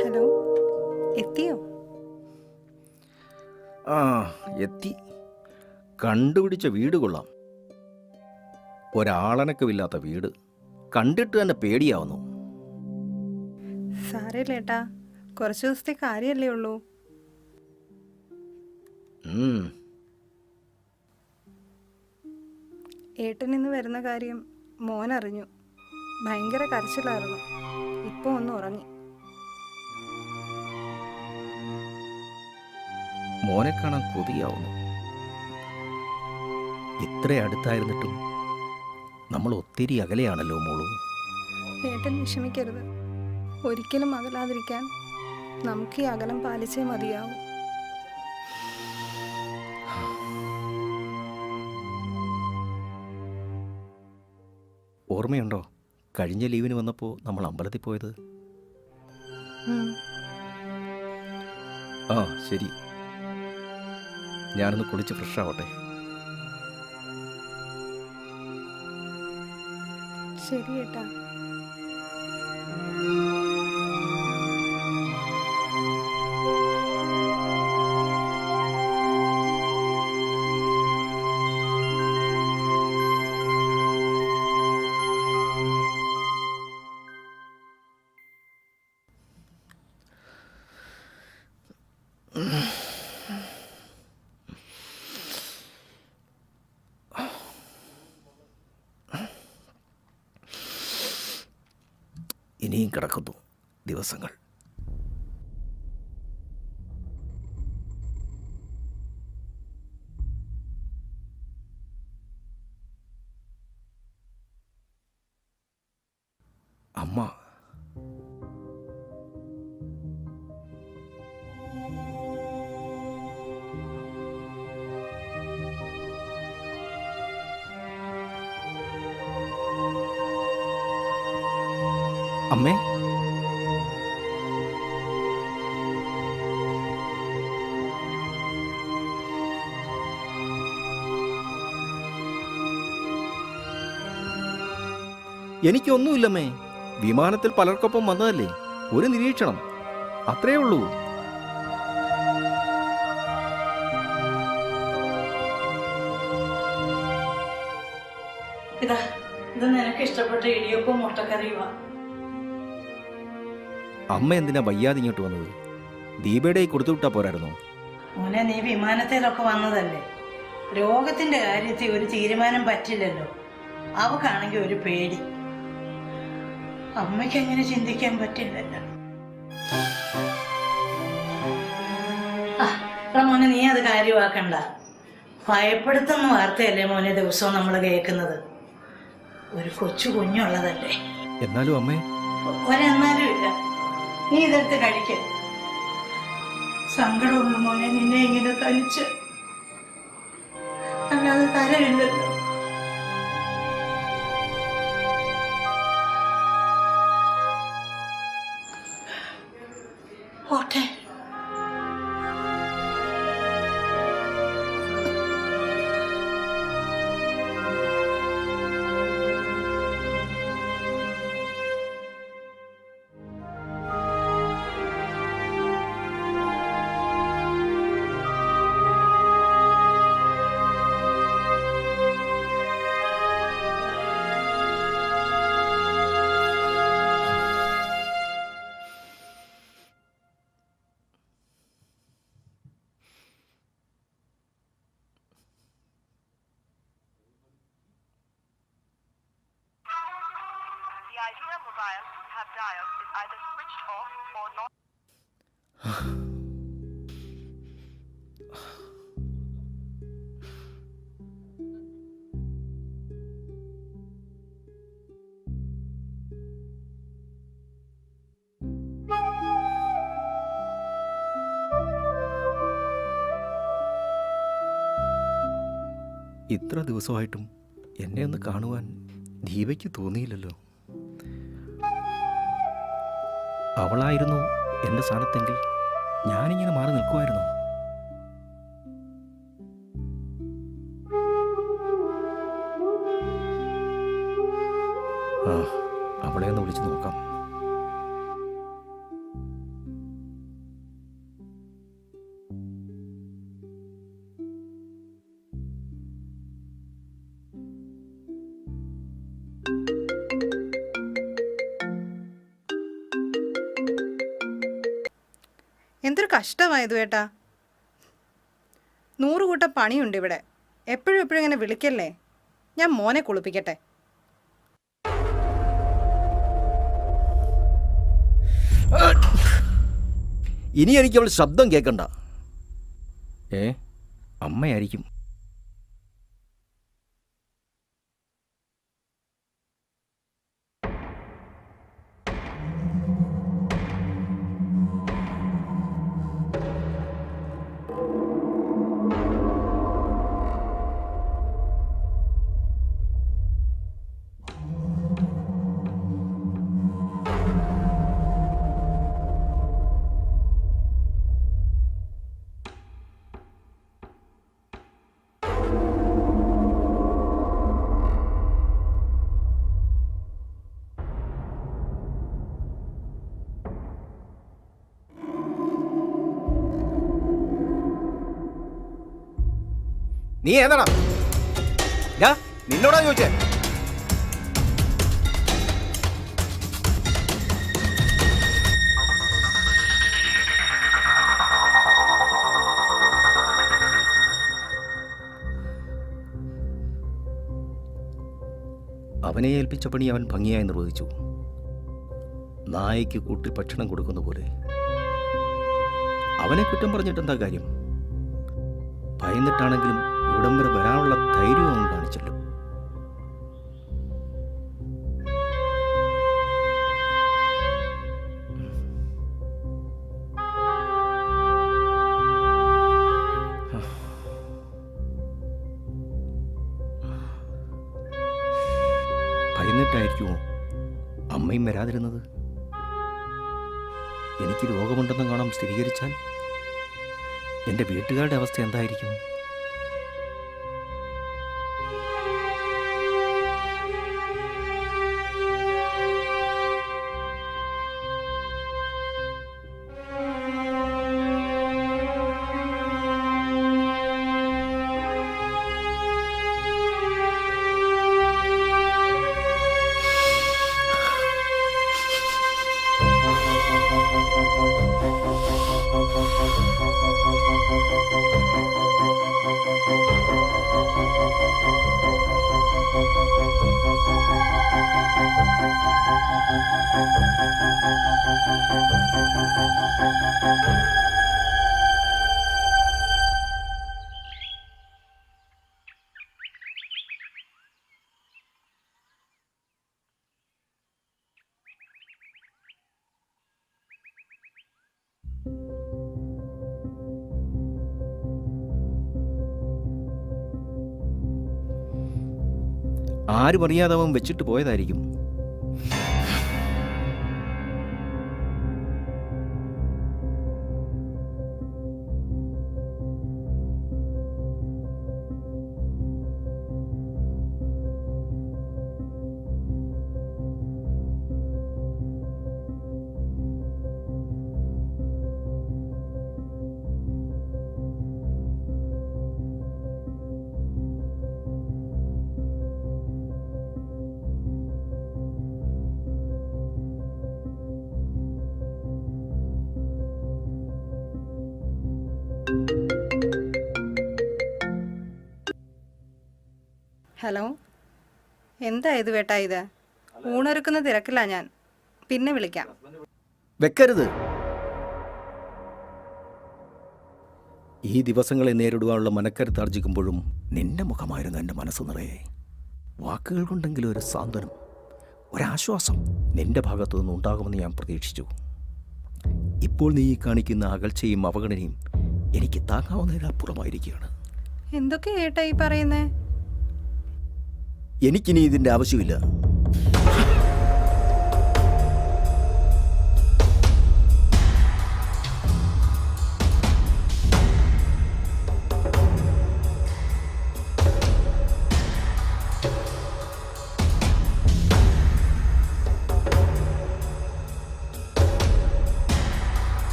Hello, എത്തിയോ? ആ, എത്തി. കണ്ടുപിടിച്ച വീട് കൊള്ളാം. ഒരാളനക്കമില്ലാത്ത വീട് കണ്ടിട്ട് തന്നെ പേടിയാവുന്നു. സാരമില്ലേട്ടാ, കുറച്ച് ദിവസത്തെ കാര്യമല്ലേ ഉള്ളൂ. ഉം, ഏട്ടൻ ഇന്ന് വരുന്ന കാര്യം മോൻ അറിഞ്ഞു. ഭയങ്കര കരച്ചിലായിരുന്നു. ഇപ്പോൾ ഒന്ന് ഉറങ്ങി. മോനെ കാണാൻ കൊതിയാവുന്നു. ഇത്ര അടുത്തായിരുന്നിട്ടും നമ്മൾ ഒത്തിരി അകലെയാണല്ലോ മോളൂ. ഏട്ടൻ വിഷമിക്കരുത്. ഒരിക്കലും അകലാതിരിക്കാൻ നമുക്ക് ഈ അകലം പാലിച്ചേ മതിയാവും. ഓർമ്മയുണ്ടോ കഴിഞ്ഞ ലീവിന് വന്നപ്പോൾ നമ്മൾ അമ്പലത്തിൽ പോയത്? ഉം. ആ ശരി, ഞാനൊന്ന് കുളിച്ച് ഫ്രഷ് ആവട്ടെ. ശരി ഏട്ടാ. ഇനിയും കിടക്കുന്നു ദിവസങ്ങൾ. അമ്മ അമ്മേ, എനിക്കൊന്നുമില്ലമ്മേ. വിമാനത്തിൽ പലർക്കൊപ്പം വന്നതല്ലേ, ഒരു നിരീക്ഷണം, അത്രേ ഉള്ളൂ. ഇതാ, ഇത് നിനക്ക് ഇഷ്ടപ്പെട്ട ഇടിയപ്പവും മുട്ടക്കറിയുവാ. അമ്മ എന്തിനാ വയ്യാതെ ഇങ്ങോട്ട് വന്നത്? ദീപയുടെ കൊടുത്തു വിട്ടാ പോരായിരുന്നോ? മോനെ, നീ വിമാനത്തിലൊക്കെ വന്നതല്ലേ, രോഗത്തിന്റെ കാര്യത്തിൽ ഒരു തീരുമാനം പറ്റില്ലല്ലോ. അവക്കാണെങ്കിൽ ഒരു പേടി. അമ്മയ്ക്ക് അങ്ങനെ ചിന്തിക്കാൻ പറ്റില്ലല്ലോ. മോനെ, നീ അത് കാര്യമാക്കണ്ട. ഭയപ്പെടുത്തുന്ന വാർത്തയല്ലേ മോനെ ദിവസവും നമ്മൾ കേൾക്കുന്നത്. ഒരു കൊച്ചു കുഞ്ഞുള്ളതല്ലേ. എന്നാലും അമ്മേ, ഒരെന്നാലും ഇല്ല, നീ ഇതെടുത്ത് കഴിക്ക. സങ്കടമുള്ള മോനെ നിന്നെ ഇങ്ങനെ തനിച്ച്, അല്ലാതെ തരമില്ലല്ലോ. ഓട്ടെ. idea mobile have dialed is either switched off or not. ഇത്ര ദിവസമായിട്ടും എന്നെ ഒന്ന് കാണുവാൻ ദീപയ്ക്ക് തോന്നിയില്ലല്ലോ. അവളായിരുന്നു എൻ്റെ സ്ഥാനത്തെങ്കിൽ ഞാനിങ്ങനെ മാറി നിൽക്കുമായിരുന്നു. ആ, അവളെ ഒന്ന് വിളിച്ച് നോക്കാം. എന്തൊരു കഷ്ടമായത് ഏട്ടാ. 100 കൂട്ടം പണിയുണ്ട് ഇവിടെ. എപ്പോഴും എപ്പോഴും ഇങ്ങനെ വിളിക്കല്ലേ. ഞാൻ മോനെ കുളിപ്പിക്കട്ടെ. ഇനി എനിക്ക് അവൾ ശബ്ദം കേൾക്കണ്ട. അമ്മയായിരിക്കും. നീ ഏതാടാ? നിന്നോടാ ചോദിച്ചേ. അവനെ ഏൽപ്പിച്ച പണി അവൻ ഭംഗിയായി നിർവഹിച്ചു. നായയ്ക്ക് കൂട്ടി ഭക്ഷണം കൊടുക്കുന്ന പോലെ. അവനെ കുറ്റം പറഞ്ഞിട്ടെന്താ കാര്യം? ഭയന്നിട്ടാണെങ്കിലും ഇവിടം വരെ വരാനുള്ള ധൈര്യം അവൻ കാണിച്ചല്ലോ. ഭയന്നിട്ടായിരിക്കുമോ അമ്മയും വരാതിരുന്നത്? എനിക്ക് രോഗമുണ്ടെന്ന് കാണാം സ്ഥിരീകരിച്ചാൽ എൻ്റെ വീട്ടുകാരുടെ അവസ്ഥ എന്തായിരിക്കും? ആരും അറിയാതെ അവൻ വെച്ചിട്ട് പോയതായിരിക്കും. ഹലോ, എന്താ ഇത് വേട്ടാ ഇത്? ഊണൊരുക്കുന്ന തിരക്കില്ല ഞാൻ. പിന്നെ വിളിക്കാം. വെക്കരുത്. ഈ ദിവസങ്ങളെ നേരിടുവാനുള്ള മനക്കരുത്ത് ആർജിക്കുമ്പോഴും നിന്റെ മുഖമായിരുന്നു എൻ്റെ മനസ്സ് നിറയെ. വാക്കുകൾ കൊണ്ടെങ്കിലും ഒരു സാന്ത്വനം, ഒരാശ്വാസം നിന്റെ ഭാഗത്തു നിന്ന് ഉണ്ടാകുമെന്ന് ഞാൻ പ്രതീക്ഷിച്ചു. ഇപ്പോൾ നീ കാണിക്കുന്ന അകൽച്ചയും അവഗണനയും എനിക്ക് താങ്ങാവുന്നതിനപ്പുറമായിരിക്കുകയാണ്. എന്തൊക്കെയാ ഏട്ടാ ഈ പറയുന്നേ? എനിക്കിനി ഇതിൻ്റെ ആവശ്യമില്ല.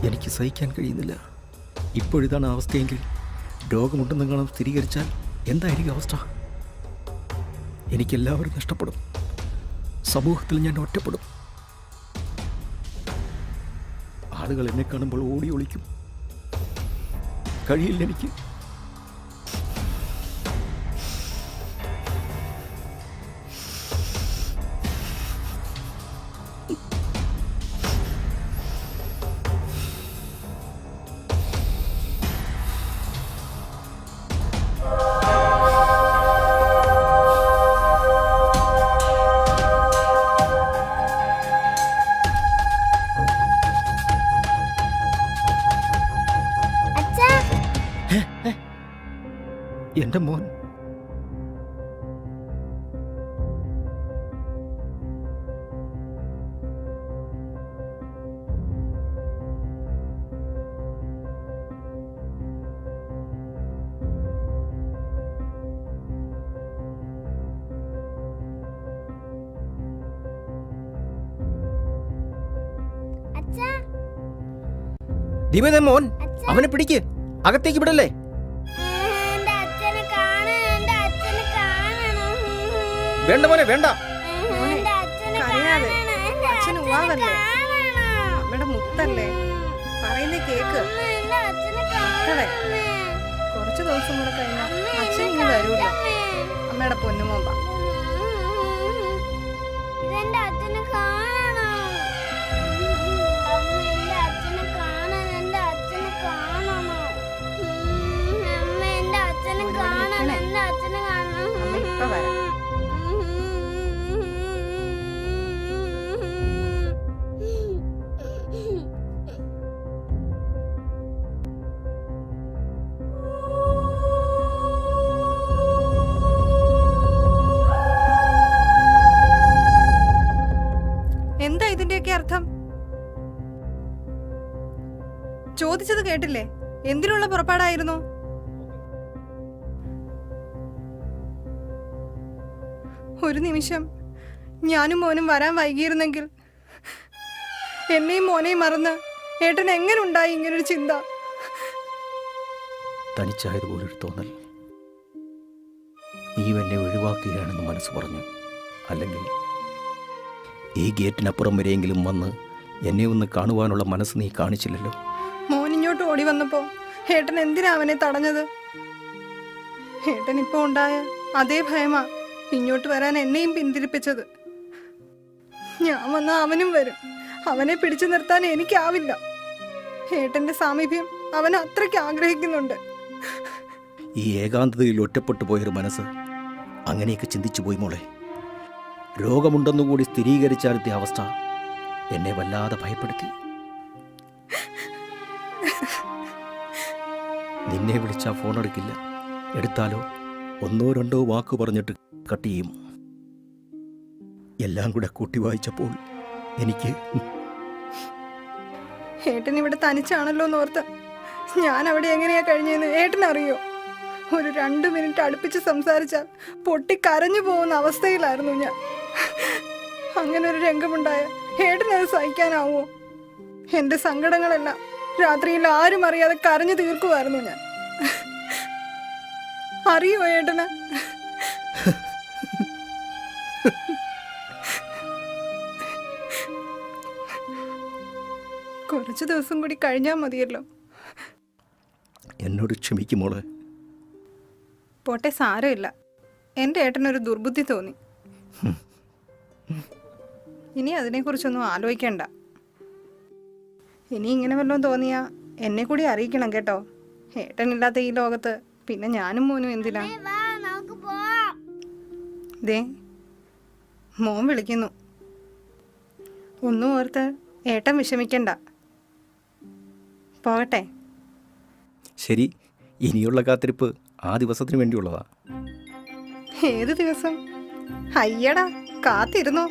എനിക്ക് സഹിക്കാൻ കഴിയുന്നില്ല. ഇപ്പോഴിതാണ് അവസ്ഥയെങ്കിൽ രോഗമുണ്ടെന്നെങ്ങാനും സ്ഥിരീകരിച്ചാൽ എന്തായിരിക്കും അവസ്ഥ? എനിക്കെല്ലാവരും നഷ്ടപ്പെടും. സമൂഹത്തിൽ ഞാൻ ഒറ്റപ്പെടും. ആളുകൾ എന്നെ കാണുമ്പോൾ ഓടി ഒളിക്കും. കഴിയില്ല എനിക്ക്. എൻ്റെ മോൻ ദീപേ, മോൻ അവനെ പിടിക്ക്, അകത്തേക്ക് വിടല്ലേ. വേണ്ട മോനെ, വേണ്ട. കരയാതെ. അച്ഛൻ ഉവാവല്ലേ, അമ്മയുടെ മുത്തല്ലേ, പറയുന്നേ കേക്ക്. മക്കളെ, കുറച്ച് ദിവസം കൂടെ കഴിഞ്ഞാൽ അച്ഛൻ ഇങ്ങ് വരൂല. അമ്മയുടെ പൊന്നുമോൻ വാ. അമ്മ ഇപ്പൊ വരാം. എന്താ ഇതിന്റെയൊക്കെ അർത്ഥം? ചോദിച്ചത് കേട്ടില്ലേ? എന്തിനുള്ള പുറപ്പാടായിരുന്നു? ഒരു നിമിഷം ഞാനും മോനും വരാൻ വൈകിയിരുന്നെങ്കിൽ, എന്നെയും മോനെയും മറന്ന് ഏട്ടൻ എങ്ങനെ ഉണ്ടായി ഇങ്ങനൊരു ചിന്ത? തനിച്ചായതുപോലൊരു തോന്നൽ. നീ എന്നെ ഒഴിവാക്കുകയാണെന്ന് മനസ്സ് പറഞ്ഞു. അല്ലെങ്കിൽ ഈ ഗേറ്റിനപ്പുറം വരെയെങ്കിലും വന്ന് എന്നെ ഒന്ന് കാണുവാനുള്ള മനസ്സ് നീ കാണിച്ചില്ലല്ലോ. മോൻ ഇങ്ങോട്ട് ഓടി വന്നപ്പോ ഏട്ടൻ എന്തിനാ അവനെ തടഞ്ഞത്? ഏട്ടൻ ഇപ്പൊ ഉണ്ടായ അതേ ഭയമാ ഇങ്ങോട്ട് വരാൻ എന്നെയും പിന്തിരിപ്പിച്ചത്. ഞാൻ വന്ന അവനും വരും. അവനെ പിടിച്ചു നിർത്താൻ എനിക്കാവില്ല. ഏട്ടന്റെ സാമീപ്യം അവൻ അത്രയ്ക്ക് ആഗ്രഹിക്കുന്നുണ്ട്. ഈ ഏകാന്തതയിൽ ഒറ്റപ്പെട്ടു പോയൊരു മനസ്സ് അങ്ങനെയൊക്കെ ചിന്തിച്ചു പോയി മോളെ. രോഗമുണ്ടെന്നുകൂടി സ്ഥിരീകരിച്ചാലത്തെ അവസ്ഥ എന്നെ വല്ലാതെ ഭയപ്പെടുത്തി. നിന്നെ വിളിച്ചാൽ ഫോൺ എടുക്കില്ല. എടുത്താലോ ഒന്നോ രണ്ടോ വാക്ക് പറഞ്ഞിട്ട് കട്ട് ചെയ്യും. എല്ലാം കൂടെ കൂട്ടി വായിച്ചപ്പോൾ എനിക്ക് ഏട്ടൻ ഇവിടെ തനിച്ചാണല്ലോ എന്നോർത്ത് ഞാൻ അവിടെ എങ്ങനെയാ കഴിഞ്ഞെന്ന് ഏട്ടനറിയോ? ഒരു 2 മിനിറ്റ് അടുപ്പിച്ച് സംസാരിച്ചാൽ പൊട്ടിക്കരഞ്ഞു പോകുന്ന അവസ്ഥയിലായിരുന്നു ഞാൻ. അങ്ങനെ ഒരു രംഗമുണ്ടായ ഏട്ടനത് സഹിക്കാനാവോ? എന്റെ സങ്കടങ്ങളെല്ലാം രാത്രിയിൽ ആരും അറിയാതെ കരഞ്ഞു തീർക്കുമായിരുന്നു ഞാൻ. അറിയോ ഏട്ടന്? കുറച്ച് ദിവസം കൂടി കഴിഞ്ഞാൽ മതിയല്ലോ. എന്നോട് ക്ഷമിക്കുമോളെ. പോട്ടെ, സാരമില്ല. എൻ്റെ ഏട്ടനൊരു ദുർബുദ്ധി തോന്നി. ഇനി അതിനെക്കുറിച്ചൊന്നും ആലോചിക്കണ്ട. ഇനി ഇങ്ങനെ വല്ലതും തോന്നിയാ എന്നെ കൂടി അറിയിക്കണം കേട്ടോ. ഏട്ടനില്ലാത്ത ഈ ലോകത്ത് പിന്നെ ഞാനും മോനും എന്തിനാ? ദേ, മോൻ വിളിക്കുന്നു. ഒന്നും ഓർത്ത് ഏട്ടൻ വിഷമിക്കണ്ട. പോകട്ടെ. ശരി, ഇനിയുള്ള കാത്തിരിപ്പ് ആ ദിവസത്തിന് വേണ്ടിയുള്ളതാ. ഏത് ദിവസം? അയ്യടാ, കാത്തിരുന്നോ.